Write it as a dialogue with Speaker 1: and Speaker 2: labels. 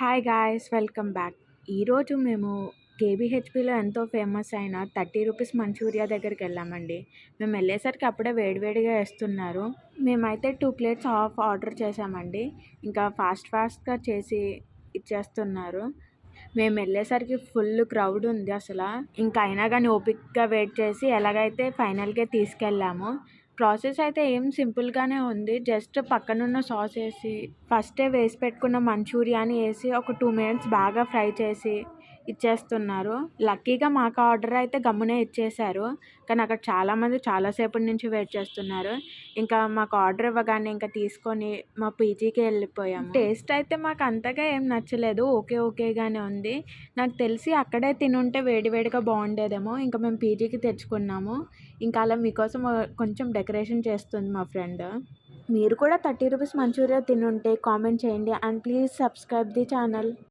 Speaker 1: Hi guys, welcome back. ఈరోజు మేము కేబీహెచ్పిలో ఎంతో ఫేమస్ అయిన 30 రూపీస్ మంచూరియా దగ్గరికి వెళ్ళామండి. మేము వెళ్ళేసరికి అప్పుడే వేడివేడిగా వేస్తున్నారు. మేమైతే 2 ప్లేట్స్ హాఫ్ ఆర్డర్ చేసామండి. ఇంకా ఫాస్ట్గా చేసి ఇచ్చేస్తున్నారు. మేము వెళ్ళేసరికి ఫుల్ క్రౌడ్ ఉంది అసలు. ఇంకా అయినా కానీ ఓపిక్గా వెయిట్ చేసి ఎలాగైతే ఫైనల్గా తీసుకెళ్ళాము. ప్రాసెస్ అయితే ఏం సింపుల్గానే ఉంది. జస్ట్ పక్కనున్న సాస్ వేసి ఫస్టే వేసి పెట్టుకున్న మంచూరియాని వేసి ఒక 2 మినిట్స్ బాగా ఫ్రై చేసి ఇచ్చేస్తున్నారు. లక్కీగా మాకు ఆర్డర్ అయితే గమ్మునే ఇచ్చేశారు. కానీ అక్కడ చాలామంది చాలాసేపటి నుంచి వెయిట్ చేస్తున్నారు. ఇంకా మాకు ఆర్డర్ ఇవ్వగానే ఇంకా తీసుకొని మా పీజీకి వెళ్ళిపోయాము. టేస్ట్ అయితే మాకు అంతగా ఏం నచ్చలేదు. ఓకేగానే ఉంది. నాకు తెలిసి అక్కడే తినుంటే వేడివేడిగా బాగుండేదేమో. ఇంకా మేము పీజీకి తెచ్చుకున్నాము. ఇంకా అలా మీకోసం కొంచెం డెకరేషన్ చేస్తుంది మా ఫ్రెండ్. మీరు కూడా 30 రూపీస్ మంచూరియా తినుంటే కామెంట్ చేయండి and please subscribe the channel.